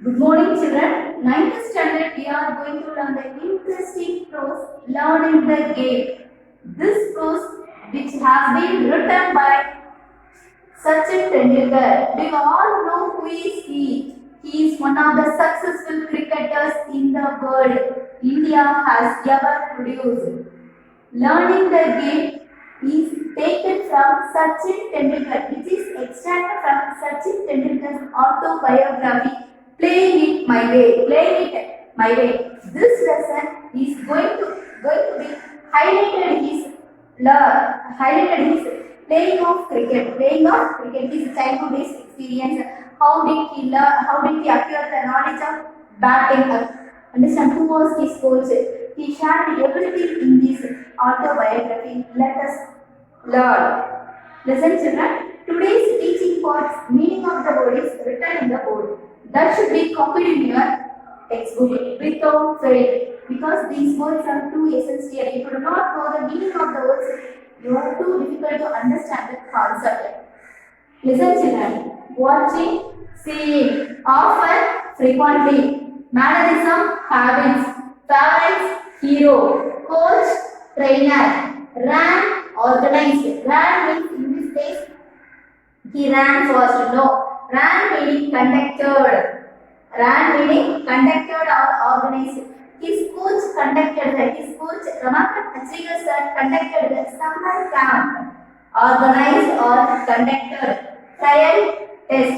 Good morning, children. Ninth standard, we are going to learn the interesting prose learned in the game. This prose, which has been written by Sachin Tendulkar. We all know who is he. He is one of the successful cricketers in the world India has ever produced. Learning the game is taken from Sachin Tendulkar, which is extracted from Sachin Tendulkar's autobiography, Playing It My Way. Playing It My Way. This lesson is going to be highlighted his playing of cricket. Playing of cricket, his childhood days experience. How did he learn? How did he acquire the knowledge of batting? Understand who was his coach? He shared everything in this autobiography. Let us learn. Listen, children. Today's teaching parts meaning of the word is written in the board. That should be copied in your textbook without fail. Because these words are too essential. If you do not know the meaning of the words, you are too difficult to understand the concept. Listen, children. Watching, seeing, often, frequently. Mannerism, habits. Favorites, hero. Coach, trainer. Ran, organized. Ran means in this case, he ran fast. No. Ran meaning conducted. Ran meaning conducted or organized. His coach conducted his coach Ramakant Achrigar sir conducted the summer camp. Organized or conducted. Trial test.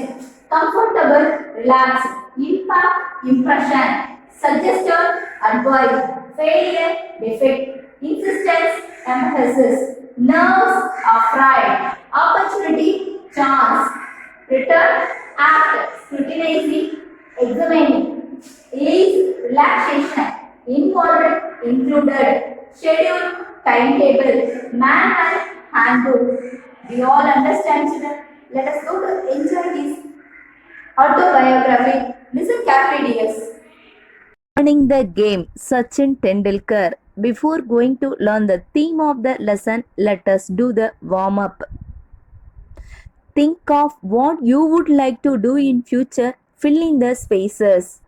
Comfortable, relaxed. Impact, impression. Suggested, advice. Failure, defect. Insistence, emphasis. Nerves, afraid. Opportunity, chance. Return, act. Scrutinizing, examining. Ease, relaxation. Involved, included. Schedule, timetable. Manual, handbook. We all understand, children. Let us go to enjoy this autobiography. Listen carefully, dears. Learning the game, Sachin Tendulkar. Before going to learn the theme of the lesson, let us do the warm up. Think of what you would like to do in future, fill in the spaces.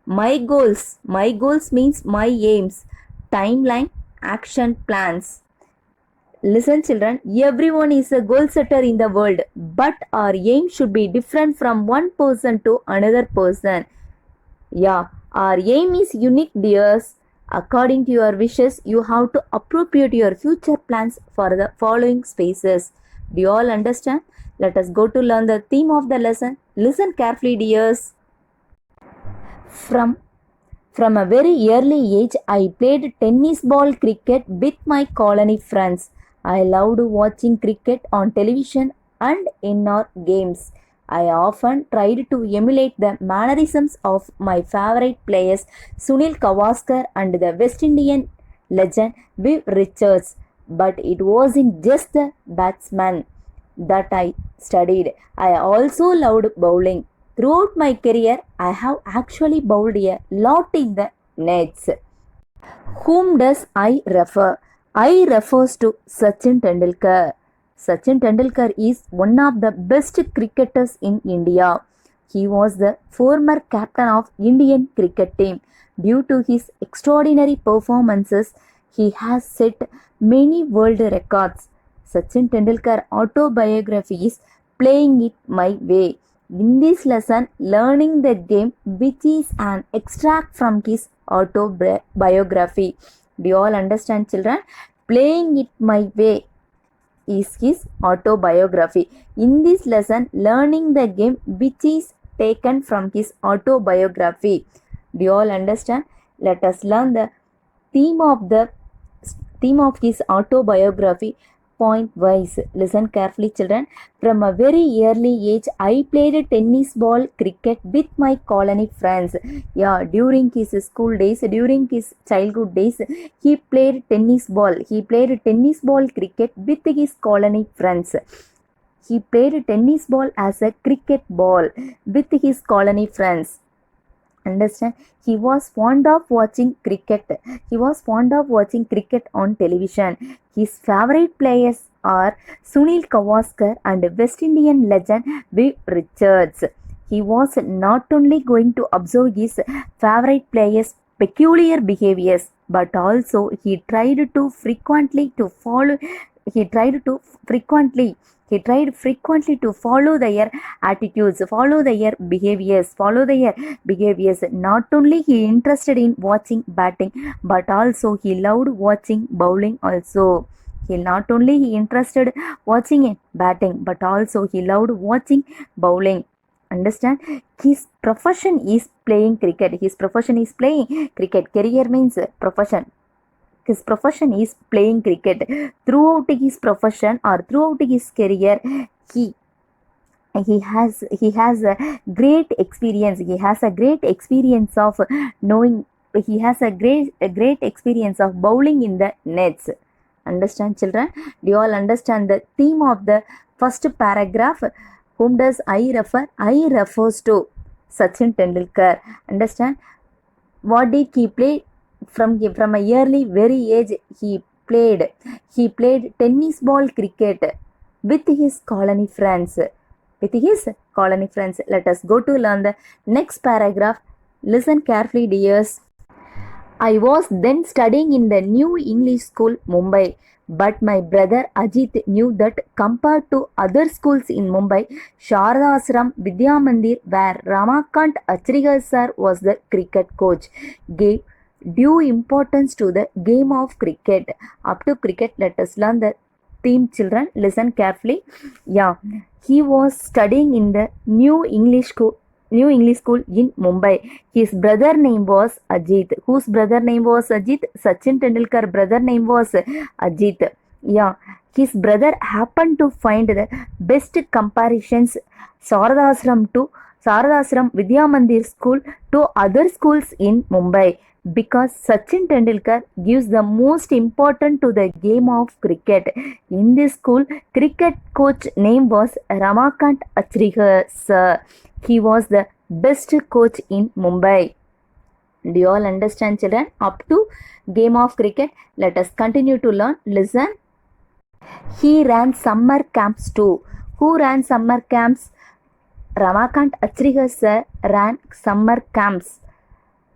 My goals. My goals means my aims, timeline, action plans. Listen, children, everyone is a goal setter in the world, but our aim should be different from one person to another person. Yeah, our aim is unique, dears. According to your wishes, you have to appropriate your future plans for the following spaces. Do you all understand? Let us go to learn the theme of the lesson. Listen carefully, dears. From a very early age, I played tennis ball cricket with my colony friends. I loved watching cricket on television and in our games. I often tried to emulate the mannerisms of my favorite players Sunil Gavaskar and the West Indian legend Viv Richards. But it wasn't just the batsman that I studied. I also loved bowling. Throughout my career, I have actually bowled a lot in the nets. Whom does I refer? I refers to Sachin Tendulkar. Sachin Tendulkar is one of the best cricketers in India. He was the former captain of Indian cricket team. Due to his extraordinary performances, he has set many world records. Sachin Tendulkar autobiography is Playing It My Way. In this lesson, learning the game, which is an extract from his autobiography. Do you all understand, children? Playing It My Way is his autobiography. In this lesson, learning the game, which is taken from his autobiography. Do you all understand? Let us learn the theme of his autobiography point wise. Listen carefully, children. From a very early age, I played tennis ball cricket with my colony friends. Yeah, during his school days, during his childhood days, he played tennis ball. He played tennis ball cricket with his colony friends. He played tennis ball as a cricket ball with his colony friends. Understand? He was fond of watching cricket. On television. His favorite players are Sunil Gavaskar and West Indian legend Viv Richards. he was not only going to observe his favorite players' peculiar behaviors, but also he tried frequently to follow their attitudes, follow their behaviors. Not only he interested in watching batting, but also he loved watching bowling also. He not only he interested watching in batting, but also he loved watching bowling. Understand? His profession is playing cricket. Career means profession. His profession is playing cricket. Throughout his profession or throughout his career, he he has a great experience. He has a great experience of knowing. He has a great experience of bowling in the nets. Understand, children? Do you all understand the theme of the first paragraph? Whom does I refer? I refers to Sachin Tendulkar. Understand? What did he play? From a very age he played tennis ball cricket with his colony friends. Let us go to learn the next paragraph. Listen carefully, dears. I was then studying in the New English School, Mumbai, but my brother Ajit knew that compared to other schools in Mumbai, Sharadasram Vidya Mandir, where Ramakant Achrigar sir was the cricket coach, gave due importance to the game of cricket. Up to cricket, let us learn the theme, children. Listen carefully. Yeah, he was studying in the New English School in Mumbai. His brother name was Ajit. Whose brother name was Ajit? Sachin Tendulkar brother name was Ajit. Yeah, his brother happened to find the best comparisons Saradasram Vidya Mandir school to other schools in Mumbai, because Sachin Tendulkar gives the most important to the game of cricket. In this school, cricket coach name was Ramakant Achrigar sir. He was the best coach in Mumbai. Do you all understand, children? Up to game of cricket, let us continue to learn. Listen. He ran summer camps too. Who ran summer camps? Ramakant Achrigar sir ran summer camps.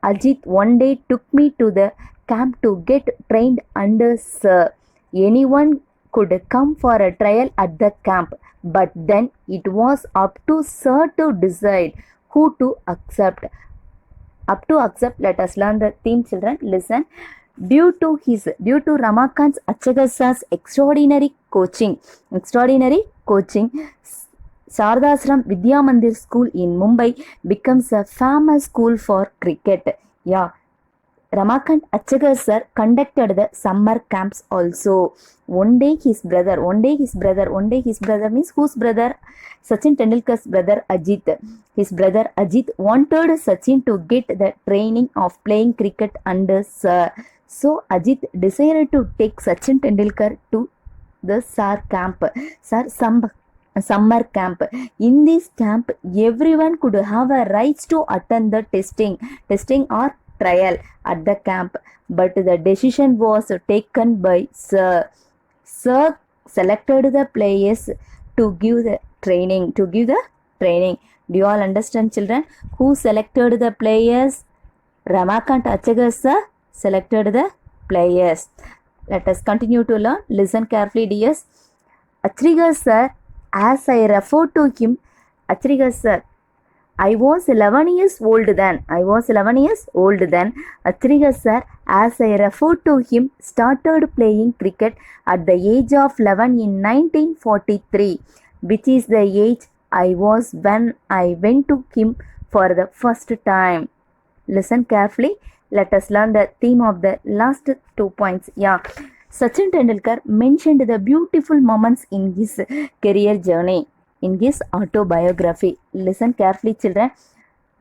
Ajit one day took me to the camp to get trained under sir. Anyone could come for a trial at the camp, but then it was up to sir to decide who to accept. Let us learn the theme, children. Listen. Due to Ramakant Achrigar sir's extraordinary coaching, Saradasram Vidya Mandir School in Mumbai becomes a famous school for cricket. Yeah, Ramakant Achrigar sir conducted the summer camps also. One day his brother means whose brother? Sachin Tendulkar's brother Ajit. His brother Ajit wanted Sachin to get the training of playing cricket under sir. So Ajit decided to take Sachin Tendulkar to the summer camp. In this camp, everyone could have a right to attend the testing or trial at the camp, but the decision was taken by sir. Sir selected the players to give the training. Do you all understand, children? Who selected the players? Ramakant Achrigar sir selected the players. Let us continue to learn. Listen carefully, dears. Achrigar sir, as I refer to him, Achrigar sir, I was 11 years old then. Achrigar sir, as I refer to him, started playing cricket at the age of 11 in 1943, which is the age I was when I went to him for the first time. Listen carefully. Let us learn the theme of the last 2 points. Yeah. Sachin Tendulkar mentioned the beautiful moments in his career journey in his autobiography. Listen carefully, children.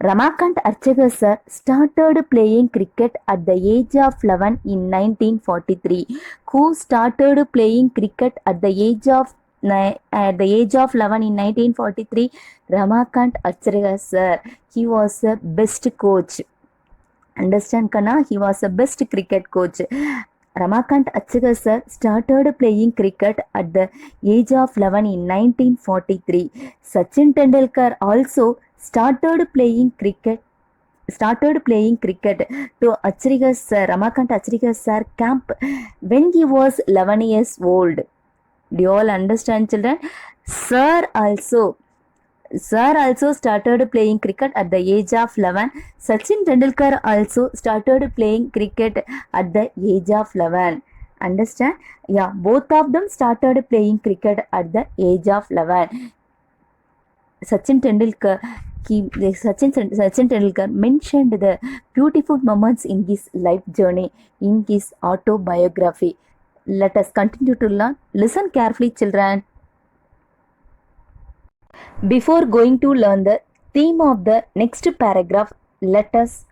Ramakant Achrigar sir started playing cricket at the age of 11 in 1943. Who started playing cricket at the age of 11 in 1943? Ramakant Achrigar sir. He was a best coach. Understand, Kana? He was a best cricket coach. Ramakant Achrigar sir started playing cricket at the age of 11 in 1943. Sachin Tendulkar also started playing cricket to Achrigar sir, Ramakant Achrigar sir camp when he was 11 years old. Do you all understand, children? Sir also started playing cricket at the age of 11. Sachin Tendulkar also started playing cricket at the age of 11. Understand? Yeah, both of them started playing cricket at the age of 11. Sachin Tendulkar mentioned the beautiful moments in his life journey in his autobiography. Let us continue to learn. Listen carefully, children. Before going to learn the theme of the next paragraph, let us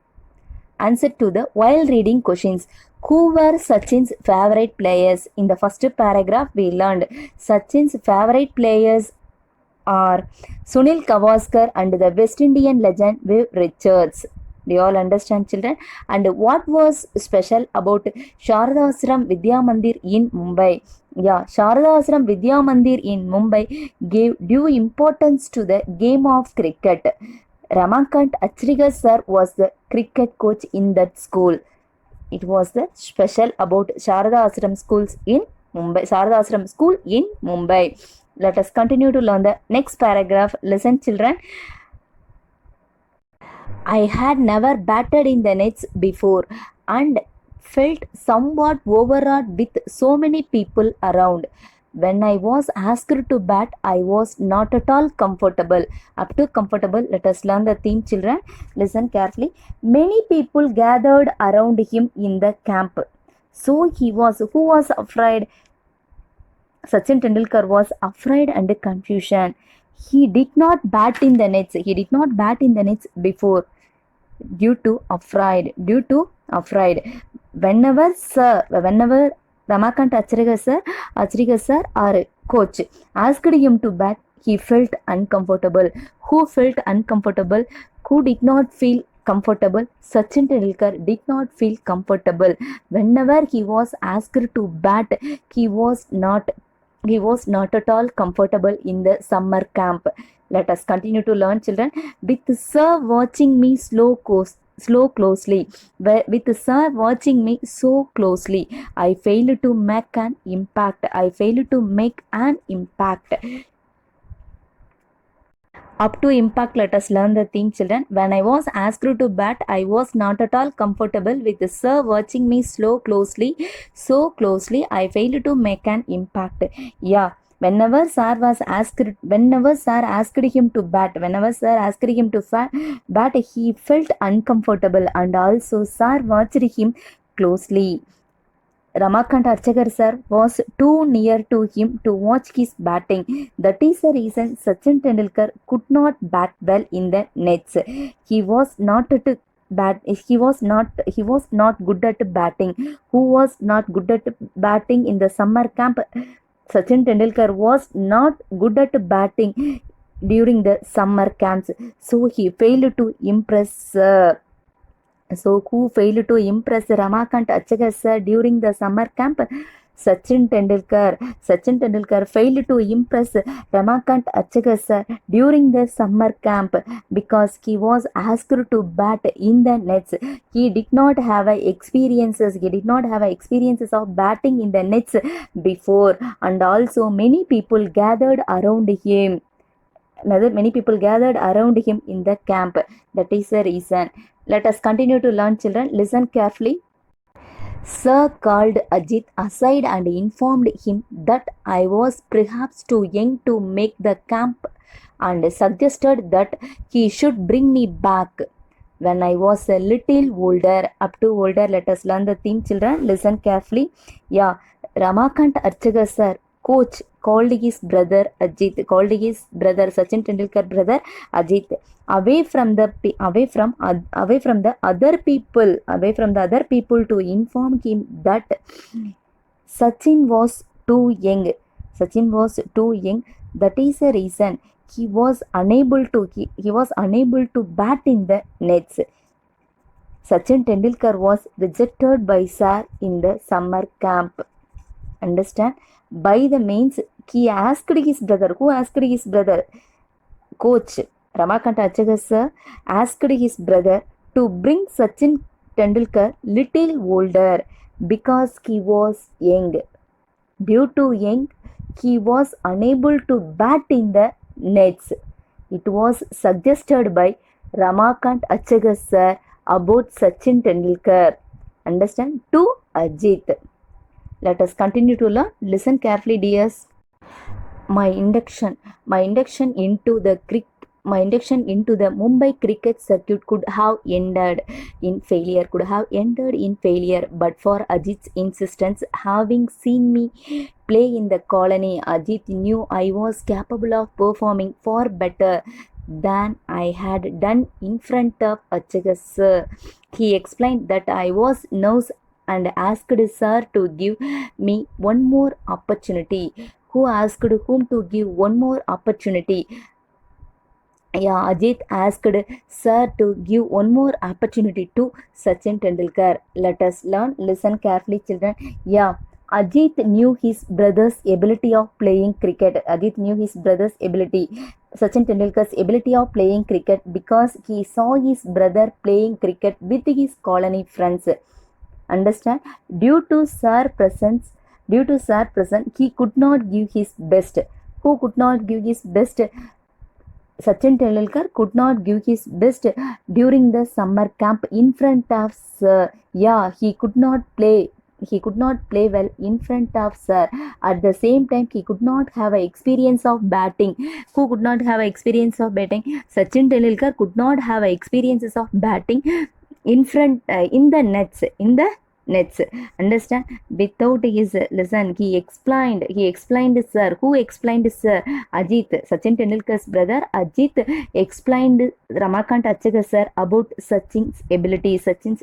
answer to the while reading questions. Who were Sachin's favorite players? In the first paragraph, we learned Sachin's favorite players are Sunil Gavaskar and the West Indian legend Viv Richards. Do you all understand, children? And what was special about Sharada Ashram Vidya Mandir in Mumbai? Yeah, Sharada Ashram Vidya Mandir in Mumbai gave due importance to the game of cricket. Ramakant Achrigar sir was the cricket coach in that school. It was the special about Sharada Ashram schools in Mumbai. Sharada Ashram school in Mumbai. Let us continue to learn the next paragraph. Listen, children. I had never batted in the nets before and felt somewhat overawed with so many people around. When I was asked to bat, I was not at all comfortable. Up to comfortable, let us learn the theme, children. Listen carefully. Many people gathered around him in the camp. So who was afraid? Sachin Tendulkar was afraid and confusion. He did not bat in the nets. He did not bat in the nets before due to afraid. Whenever Ramakant Achrigar sir or coach asked him to bat, he felt uncomfortable. Who felt uncomfortable? Who did not feel comfortable? Sachin Tendulkar did not feel comfortable. Whenever he was asked to bat, he was not at all comfortable in the summer camp. Let us continue to learn, children. With sir watching me closely, I failed to make an impact. Up to impact, let us learn the theme, children. When I was asked to bat, I was not at all comfortable with the sir watching me so closely, I failed to make an impact. Yeah, whenever sir asked him to bat, he felt uncomfortable and also sir watched him closely. Ramakant Achrigar sir was too near to him to watch his batting. That is the reason Sachin Tendulkar could not bat well in the nets. He was not good at batting. Who was not good at batting in the summer camp? Sachin Tendulkar was not good at batting during the summer camps. So he failed to impress. So who failed to impress Ramakant Achrigar sir during the summer camp? Sachin Tendulkar failed to impress Ramakant Achrigar sir during the summer camp because he was asked to bat in the nets. He did not have experiences of batting in the nets before, and also many people gathered around him. Many people gathered around him in the camp. That is the reason. Let us continue to learn, children. Listen carefully. Sir called Ajit aside and informed him that I was perhaps too young to make the camp and suggested that he should bring me back when I was a little older. Up to older, let us learn the theme, children. Listen carefully. Yeah, Ramakant Achrigar sir, coach, called his brother Sachin Tendulkar brother Ajit away from the other people to inform him that Sachin was too young. That is the reason he was unable to bat in the nets. Sachin Tendulkar was rejected by sir in the summer camp. Understand? By the means, he asked his brother. Who asked his brother? Coach. Ramakant Archakar sir asked his brother to bring Sachin Tendulkar little older because he was young. Due to young, he was unable to bat in the nets. It was suggested by Ramakant Archakar sir about Sachin Tendulkar. Understand? To Ajit. Let us continue to learn. Listen carefully, dears. My induction into the Mumbai cricket circuit could have ended in failure, but for Ajit's insistence. Having seen me play in the colony, Ajit knew I was capable of performing far better than I had done in front of Archakar sir. He explained that I was nervous and asked sir to give me one more opportunity. Who asked whom to give one more opportunity? Yeah, Ajit asked sir to give one more opportunity to Sachin Tendulkar. Let us learn. Listen carefully, children. Yeah, Ajit knew his brother's ability of playing cricket. Sachin Tendulkar's ability of playing cricket because he saw his brother playing cricket with his colony friends. Understand? Due to sir presence, he could not give his best. Who could not give his best? Sachin Tendulkar could not give his best during the summer camp in front of sir. Yeah, he could not play well in front of sir. At the same time, he could not have an experience of batting. Who could not have an experience of batting? Sachin Tendulkar could not have experiences of batting in front in the nets. Understand? Without his listen, he explained sir. Who explained sir? Ajit, Sachin Tendulkar's brother Ajit explained Ramakant Archakar sir about Sachin's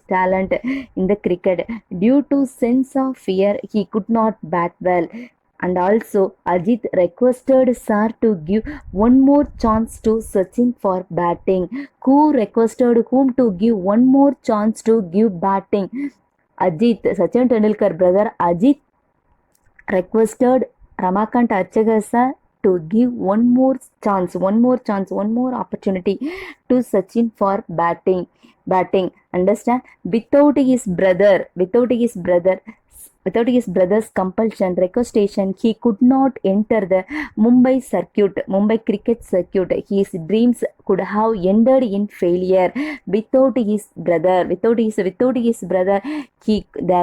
talent in the cricket. Due to sense of fear, he could not bat well. And also, Ajit requested sir to give one more chance to Sachin for batting. Who requested whom to give one more chance to give batting? Ajit, Sachin Tendulkar brother Ajit requested Ramakant Archakar sir to give one more opportunity to Sachin for batting. Understand? Without his brother's compulsion, requestation, he could not enter the Mumbai cricket circuit. His dreams could have ended in failure. Without his brother, there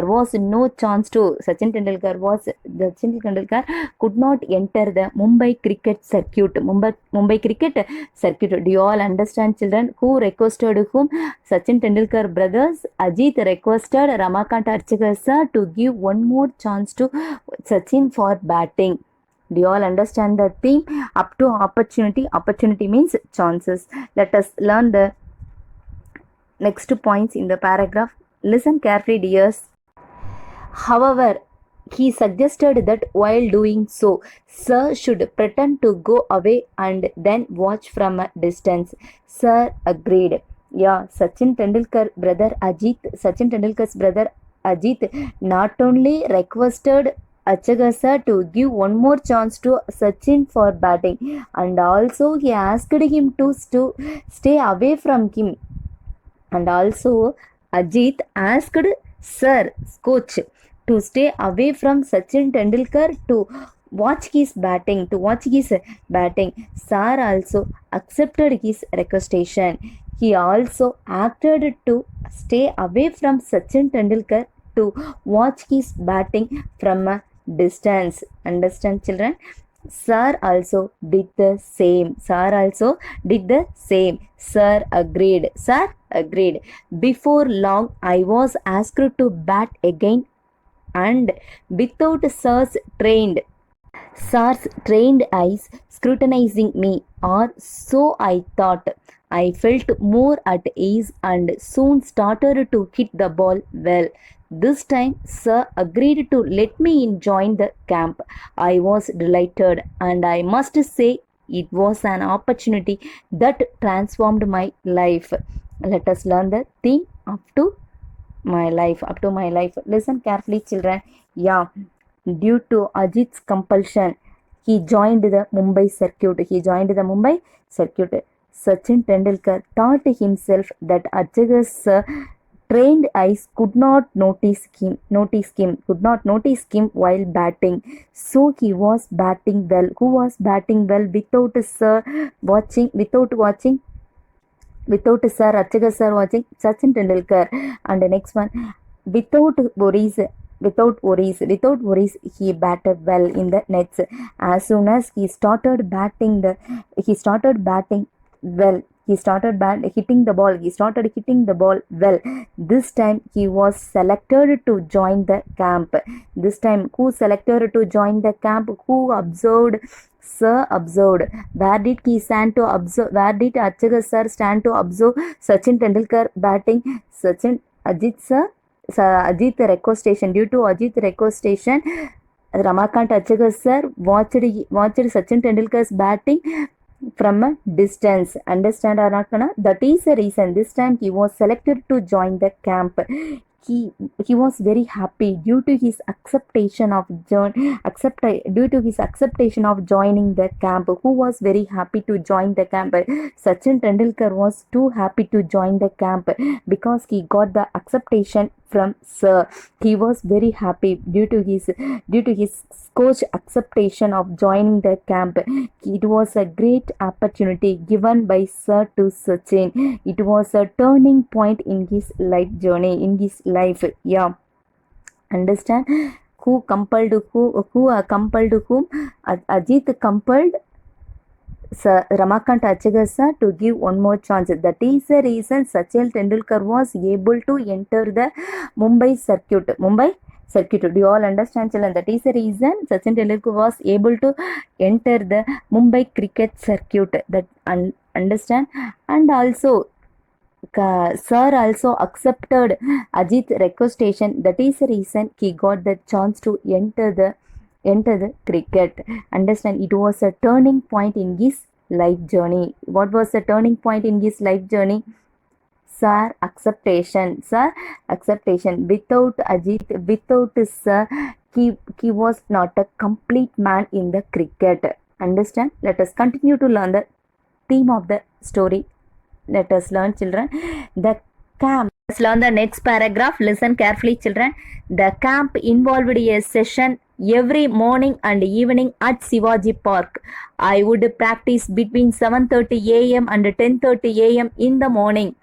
was no chance to Sachin Tendulkar could not enter the Mumbai cricket circuit. Do you all understand, children? Who requested whom? Sachin Tendulkar brothers Ajit requested Ramakant Archakar sir to give one more chance to Sachin for batting. Do you all understand the theme? Up to opportunity. Opportunity means chances. Let us learn the next points in the paragraph. Listen carefully, dears. However, he suggested that while doing so, sir should pretend to go away and then watch from a distance. Sir agreed. Yeah, Sachin Tendulkar's brother Ajit not only requested Archakar sir to give one more chance to Sachin for batting, and also he asked him to stay away from him. And also Ajit asked sir, coach, to stay away from Sachin Tendulkar to watch his batting. Sir also accepted his requestation. He also acted to stay away from Sachin Tendulkar to watch his batting from a distance. Understand, children? Sir also did the same. Sir agreed. Before long, I was asked to bat again, and without sir's trained eyes scrutinizing me, or so I thought. I felt more at ease and soon started to hit the ball well. This time, sir agreed to let me join the camp. I was delighted, and I must say it was an opportunity that transformed my life. Let us learn the theme up to my life. Listen carefully, children. Yeah, due to Ajit's compulsion, he joined the Mumbai circuit. Sachin Tendulkar taught himself that Archaga's trained eyes could not notice him while batting. So he was batting well. Who was batting well without Sir without Sir Archaga Sir watching? Sachin Tendulkar. And the next one, without worries, without worries, he batted well in the nets. As soon as he started batting well. He started hitting the ball well. This time he was selected to join the camp. This time, who selected to join the camp? Who observed? Sir observed. Where did he stand to observe? Where did Archaga Sir stand to observe Sachin Tendulkar batting? Ajit request station. Due to Ajit request station, Ramakant Archaga Sir watched Sachin Tendulkar's batting from a distance. Understand or not? That is the reason this time he was selected to join the camp. He was very happy due to his acceptation of joining the camp. Who was very happy to join the camp? Sachin Tendulkar was too happy to join the camp because he got the acceptation from Sir. He was very happy due to his coach acceptation of joining the camp. It was a great opportunity given by Sir to Sachin. It was a turning point in his life journey, in his life. Yeah. Understand? Who compelled whom? Ajit compelled Sir Ramakant Archaga Sir to give one more chance. That is the reason Sachin Tendulkar was able to enter the Mumbai circuit. Do you all understand, children? That is the reason Sachin Tendulkar was able to enter the Mumbai cricket circuit. That understand? And also, Sir also accepted Ajit's requestation. That is the reason he got the chance to enter the cricket. Understand? It was a turning point in his life journey. What was the turning point in his life journey? Sir acceptation. Without Ajit, without Sir, he was not a complete man in the cricket. Understand? Let us continue to learn the theme of the story. Let us learn, children. The camp. Let's learn the next paragraph. Listen carefully, children. The camp involved a session every morning and evening at Shivaji Park. I would practice between 7:30 a.m. and 10:30 a.m. in the morning.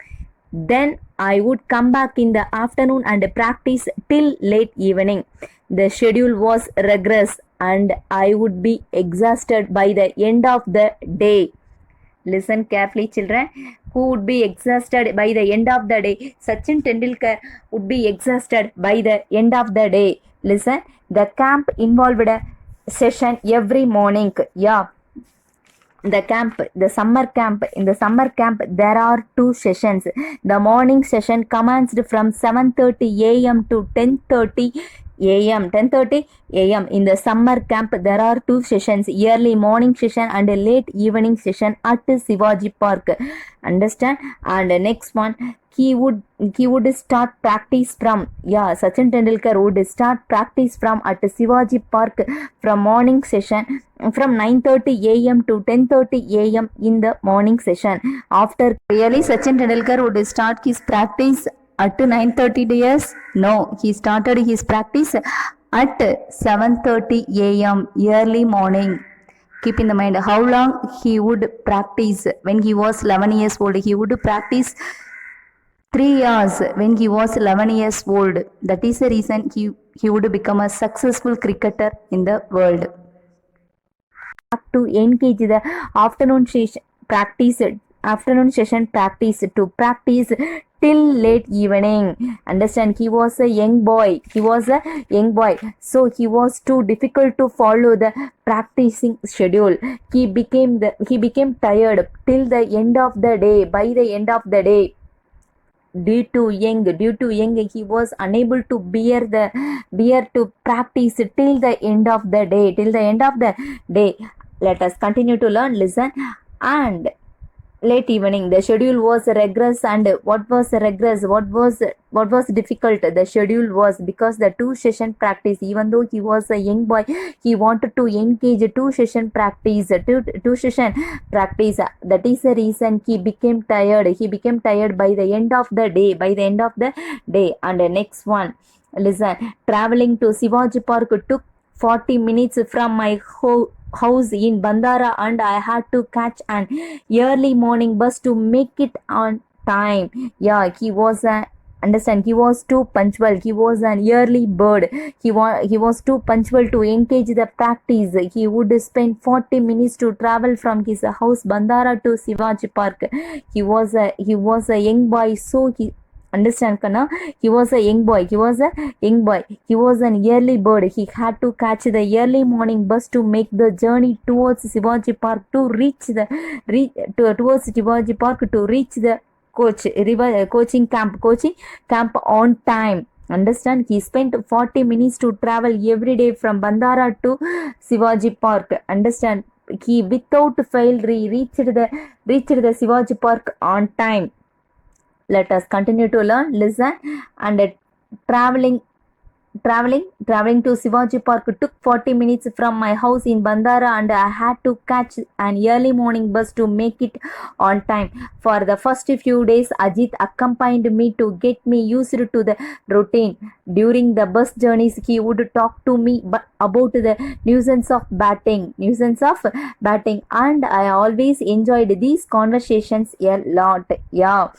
Then I would come back in the afternoon and practice till late evening. The schedule was rigorous and I would be exhausted by the end of the day. Listen carefully, children. Who would be exhausted by the end of the day? Sachin Tendulkar would be exhausted by the end of the day. Listen, the camp involved a session every morning. Yeah. The summer camp. In the summer camp, there are 2 sessions. The morning session commenced from 7:30 a.m. to 10:30 a.m. In the summer camp, there are 2 sessions: early morning session and a late evening session at Shivaji Park. Understand? And the next one, he would start practice from Sachin Tendulkar would start practice from at Shivaji Park from morning session from 9:30 a.m. to 10:30 a.m. in the morning session. After really Sachin Tendulkar would start his practice at 9:30 days? No, he started his practice at 7:30 a.m. early morning. Keep in the mind how long he would practice. When he was 11 years old, he would practice 3 hours when he was 11 years old. That is the reason he would become a successful cricketer in the world. To engage the afternoon session practice to practice till late evening. Understand? He was a young boy. So he was too difficult to follow the practicing schedule. He became tired till the end of the day. By the end of the day, due to young, he was unable to bear to practice till the end of the day. Let us continue to learn. Listen. And late evening. The schedule was regress, and what was regress, what was difficult, the schedule was because the two session practice. Even though he was a young boy, he wanted to engage two session practice, two session practice. That is the reason he became tired. He became tired by the end of the day, and the next one, listen. Traveling to Shivaji Park took 40 minutes from my house in Bandara, and I had to catch an early morning bus to make it on time. Yeah, he was a understand, he was too punctual. He was an early bird. He was too punctual to engage the practice. He would spend 40 minutes to travel from his house Bandara to Shivaji Park. He was a young boy, so he understand kana, he was a young boy. He was an early bird. He had to catch the early morning bus to make the journey towards Shivaji Park to reach the coaching camp on time. Understand, he spent 40 minutes to travel every day from Bandara to Shivaji Park. Understand, he without fail reached the Shivaji Park on time. Let us continue to learn, listen. And traveling to Shivaji Park took 40 minutes from my house in Bandara, and I had to catch an early morning bus to make it on time. For the first few days, Ajit accompanied me to get me used to the routine. During the bus journeys, he would talk to me about the nuisance of batting, and I always enjoyed these conversations a lot. Yeah.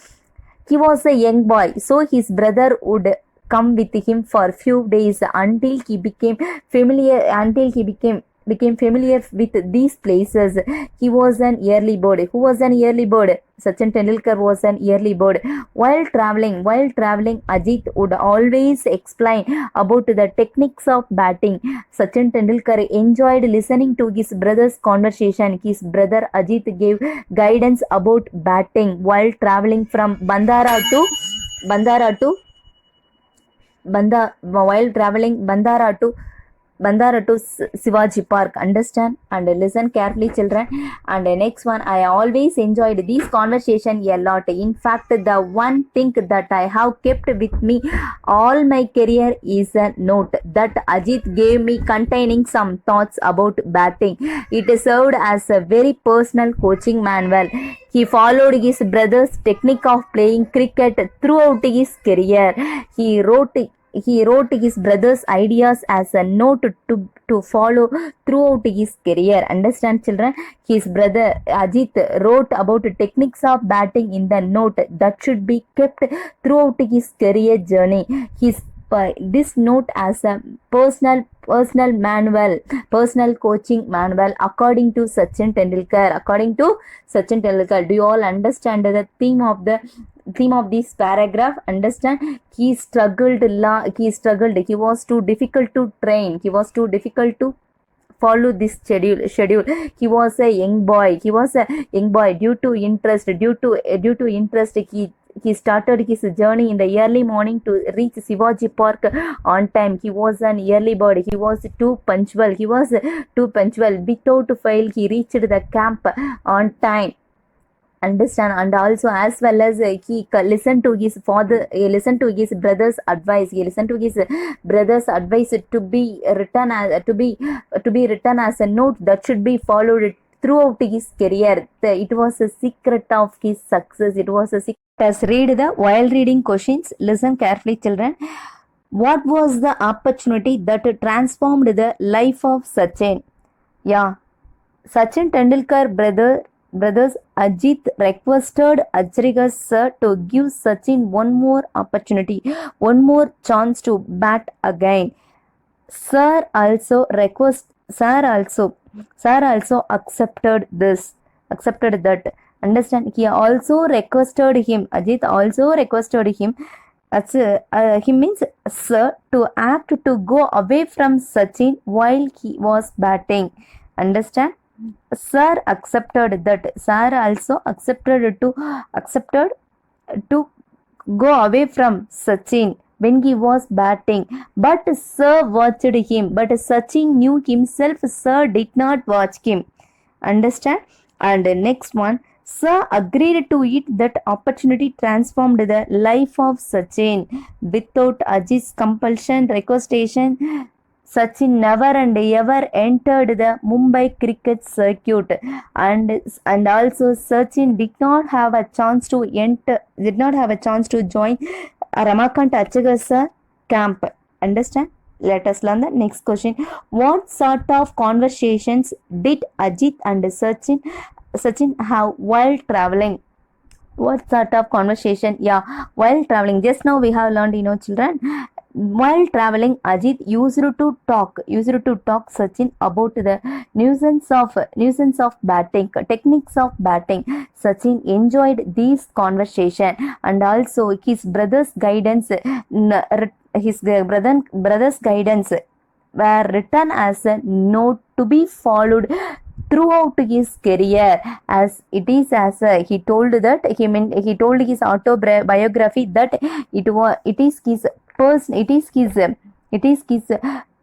He was a young boy, so his brother would come with him for few days until he became familiar with these places. He was an early bird. Who was an early bird? Sachin Tendulkar was an early bird. While traveling, Ajit would always explain about the techniques of batting. Sachin Tendulkar enjoyed listening to his brother's conversation. His brother Ajit gave guidance about batting while traveling from Bandara to Shivaji Park. Understand and listen carefully, children. And the next one, I always enjoyed this conversation a lot. In fact, the one thing that I have kept with me all my career is a note that Ajit gave me containing some thoughts about batting. It served as a very personal coaching manual. He followed his brother's technique of playing cricket throughout his career. He wrote his brother's ideas as a note to follow throughout his career. Understand, children? His brother Ajit wrote about the techniques of batting in the note that should be kept throughout his career journey. This note as a personal coaching manual according to Sachin Tendulkar. Do you all understand the theme of this paragraph? Understand, he struggled. He was too difficult to train. He was too difficult to follow this schedule. He was a young boy. Due to interest, he started his journey in the early morning to reach Shivaji Park on time. He was an early bird. He was too punctual. Without fail, he reached the camp on time. Understand, and also as well as he listened to his brother's advice. To be written as a note that should be followed throughout his career. It was a secret of his success. Let's read the while reading questions. Listen carefully, children. What was the opportunity that transformed the life of Sachin? Yeah, Sachin Tendulkar brothers Ajit requested Acharikas sir to give Sachin one more opportunity, one more chance to bat again. Sir also accepted that. Understand? He also requested him. Ajit also requested him. He means sir to act to go away from Sachin while he was batting. Understand? Sir accepted that. Sir also accepted to go away from Sachin when he was batting. But Sir watched him. But Sachin knew himself. Sir did not watch him. Understand? And the next one, Sir agreed to it. That opportunity transformed the life of Sachin. Without Ajit's compulsion, requestation, Sachin never and ever entered the Mumbai cricket circuit, and also Sachin did not have a chance to join Ramakant Achagasa camp. Understand? Let us learn the next question. What sort of conversations did Ajit and Sachin have while traveling? What sort of conversation? Yeah, while traveling. Just now we have learned, children. While traveling, Ajit used to talk Sachin about the nuisance of batting, techniques of batting. Sachin enjoyed these conversation, and also his brother's guidance. Brother's guidance were written as a note to be followed throughout his career, as it is as he told that he told his autobiography that it is his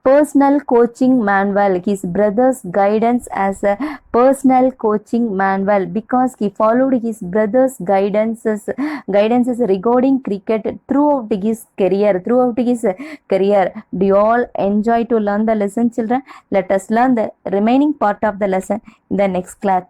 personal coaching manual, his brother's guidance as a personal coaching manual, because he followed his brother's guidances regarding cricket throughout his career. Do you all enjoy to learn the lesson, children? Let us learn the remaining part of the lesson in the next class.